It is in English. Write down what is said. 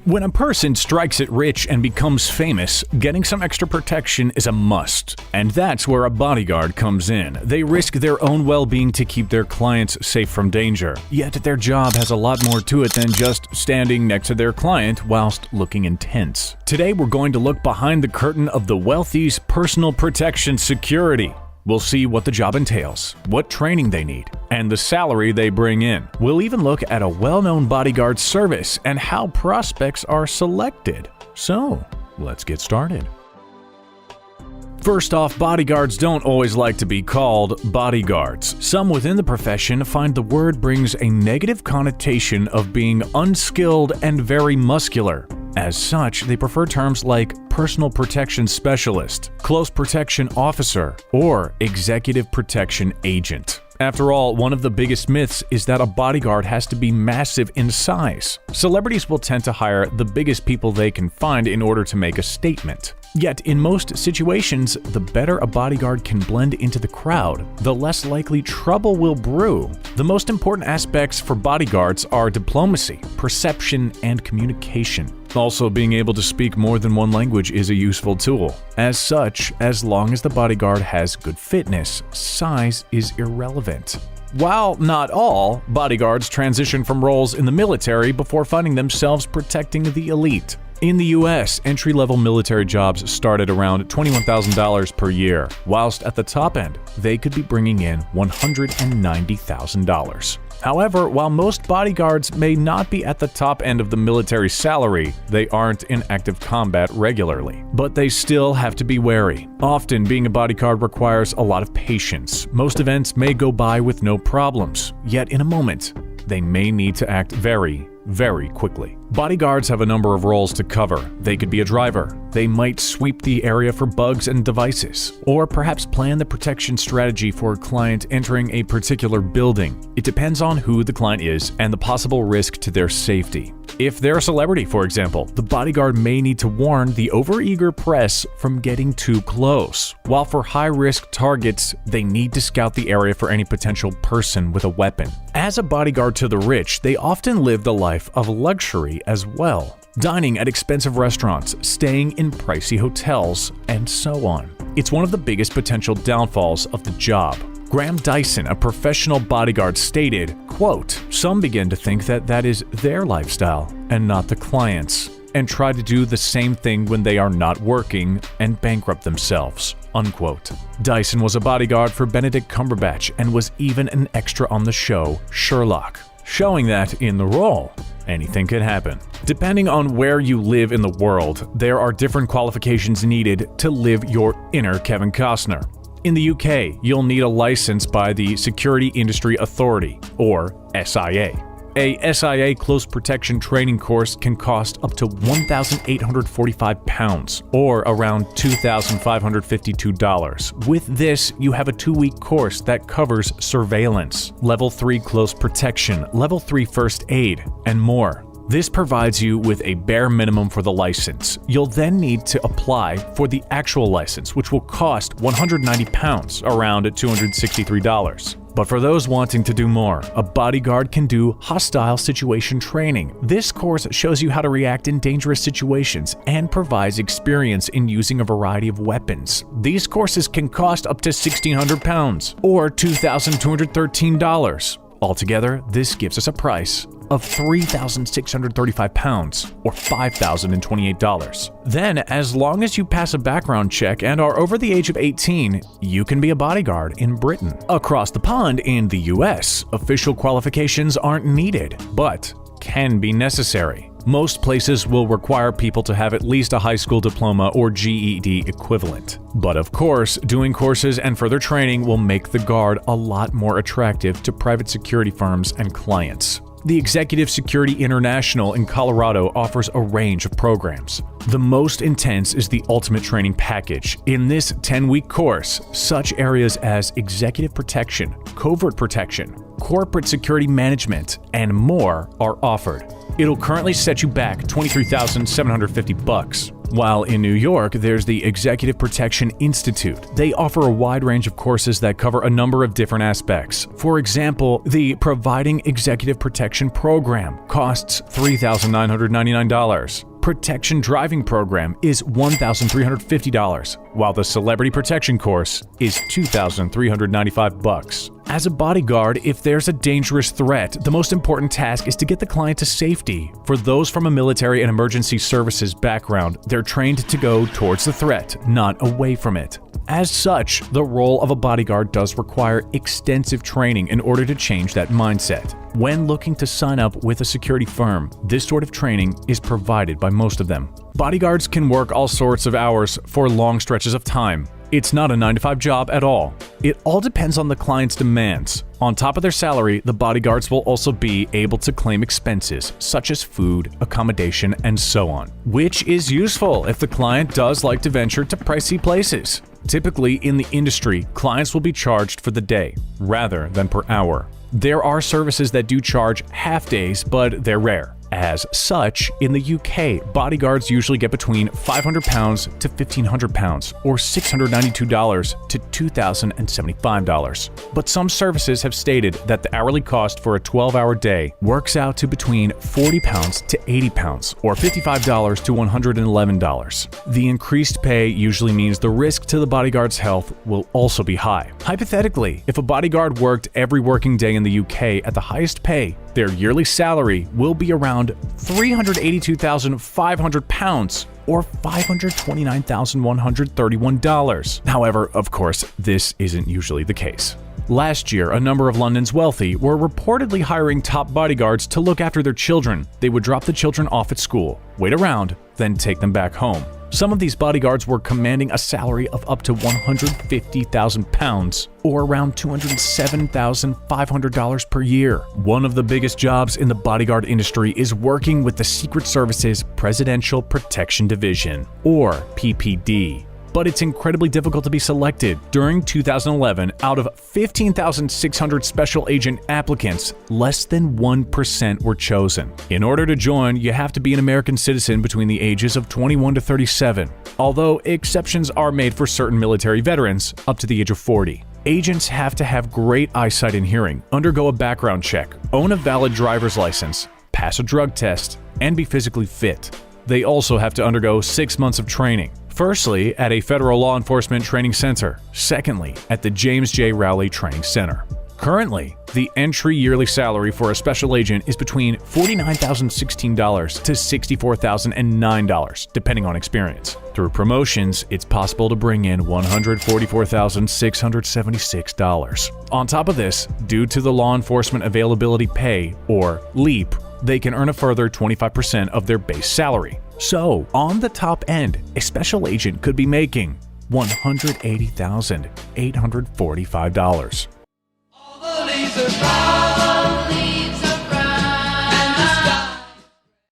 When a person strikes it rich and becomes famous, getting some extra protection is a must. And that's where a bodyguard comes in. They risk their own well-being to keep their clients safe from danger. Yet their job has a lot more to it than just standing next to their client whilst looking intense. Today we're going to look behind the curtain of the wealthy's personal protection security. We'll see what the job entails, what training they need, and the salary they bring in. We'll even look at a well-known bodyguard service and how prospects are selected. So, let's get started. First off, bodyguards don't always like to be called bodyguards. Some within the profession find the word brings a negative connotation of being unskilled and very muscular. As such, they prefer terms like personal protection specialist, close protection officer, or executive protection agent. After all, one of the biggest myths is that a bodyguard has to be massive in size. Celebrities will tend to hire the biggest people they can find in order to make a statement. Yet, in most situations, the better a bodyguard can blend into the crowd, the less likely trouble will brew. The most important aspects for bodyguards are diplomacy, perception, and communication. Also, being able to speak more than one language is a useful tool. As such, as long as the bodyguard has good fitness, size is irrelevant. While not all, bodyguards transition from roles in the military before finding themselves protecting the elite. In the US, entry-level military jobs start at around $21,000 per year, whilst at the top end, they could be bringing in $190,000. However, while most bodyguards may not be at the top end of the military salary, they aren't in active combat regularly. But they still have to be wary. Often, being a bodyguard requires a lot of patience. Most events may go by with no problems, yet in a moment, they may need to act very quickly. Bodyguards have a number of roles to cover. They could be a driver. They might sweep the area for bugs and devices, or perhaps plan the protection strategy for a client entering a particular building. It depends on who the client is and the possible risk to their safety. If they're a celebrity, for example, the bodyguard may need to warn the overeager press from getting too close. While for high-risk targets, they need to scout the area for any potential person with a weapon. As a bodyguard to the rich, they often live the life of luxury as well, dining at expensive restaurants, staying in pricey hotels, and so on. It's one of the biggest potential downfalls of the job. Graham Dyson, a professional bodyguard, stated, quote, "Some begin to think that that is their lifestyle and not the client's, and try to do the same thing when they are not working and bankrupt themselves." Unquote. Dyson was a bodyguard for Benedict Cumberbatch and was even an extra on the show Sherlock, showing that in the role, anything could happen. Depending on where you live in the world, there are different qualifications needed to live your inner Kevin Costner. In the UK, you'll need a license by the Security Industry Authority, or SIA. A SIA close protection training course can cost up to £1,845, or around $2,552. With this, you have a 2-week course that covers surveillance, Level 3 close protection, Level 3 first aid, and more. This provides you with a bare minimum for the license. You'll then need to apply for the actual license, which will cost £190, around $263. But for those wanting to do more, a bodyguard can do hostile situation training. This course shows you how to react in dangerous situations and provides experience in using a variety of weapons. These courses can cost up to £1,600 or $2,213. Altogether, this gives us a price of £3,635 or $5,028. Then, as long as you pass a background check and are over the age of 18, you can be a bodyguard in Britain. Across the pond in the US, official qualifications aren't needed, but can be necessary. Most places will require people to have at least a high school diploma or GED equivalent. But of course, doing courses and further training will make the guard a lot more attractive to private security firms and clients. The Executive Security International in Colorado offers a range of programs. The most intense is the Ultimate Training Package. In this 10-week course, such areas as executive protection, covert protection, corporate security management, and more are offered. It'll currently set you back $23,750. While in New York, there's the Executive Protection Institute. They offer a wide range of courses that cover a number of different aspects. For example, the Providing Executive Protection Program costs $3,999. Protection Driving Program is $1,350, while the Celebrity Protection course is $2,395. As a bodyguard, if there's a dangerous threat, the most important task is to get the client to safety. For those from a military and emergency services background, they're trained to go towards the threat, not away from it. As such, the role of a bodyguard does require extensive training in order to change that mindset. When looking to sign up with a security firm, this sort of training is provided by most of them. Bodyguards can work all sorts of hours for long stretches of time. It's not a 9-to-5 job at all. It all depends on the client's demands. On top of their salary, the bodyguards will also be able to claim expenses such as food, accommodation, and so on, which is useful if the client does like to venture to pricey places. Typically, in the industry, clients will be charged for the day rather than per hour. There are services that do charge half days, but they're rare. As such, in the UK, bodyguards usually get between £500 to £1,500 or $692 to $2,075. But some services have stated that the hourly cost for a 12-hour day works out to between £40 to £80 or $55 to $111. The increased pay usually means the risk to the bodyguard's health will also be high. Hypothetically, if a bodyguard worked every working day in the UK at the highest pay, their yearly salary will be around £382,500 or $529,131. However, of course, this isn't usually the case. Last year, a number of London's wealthy were reportedly hiring top bodyguards to look after their children. They would drop the children off at school, wait around, then take them back home. Some of these bodyguards were commanding a salary of up to £150,000 or around $207,500 per year. One of the biggest jobs in the bodyguard industry is working with the Secret Service's Presidential Protection Division, or PPD. But it's incredibly difficult to be selected. During 2011, out of 15,600 special agent applicants, less than 1% were chosen. In order to join, you have to be an American citizen between the ages of 21 to 37, although exceptions are made for certain military veterans up to the age of 40. Agents have to have great eyesight and hearing, undergo a background check, own a valid driver's license, pass a drug test, and be physically fit. They also have to undergo 6 months of training. Firstly, at a federal law enforcement training center. Secondly, at the James J. Rowley Training Center. Currently, the entry yearly salary for a special agent is between $49,016 to $64,009, depending on experience. Through promotions, it's possible to bring in $144,676. On top of this, due to the Law Enforcement Availability Pay, or LEAP, they can earn a further 25% of their base salary. So, on the top end, a special agent could be making $180,845.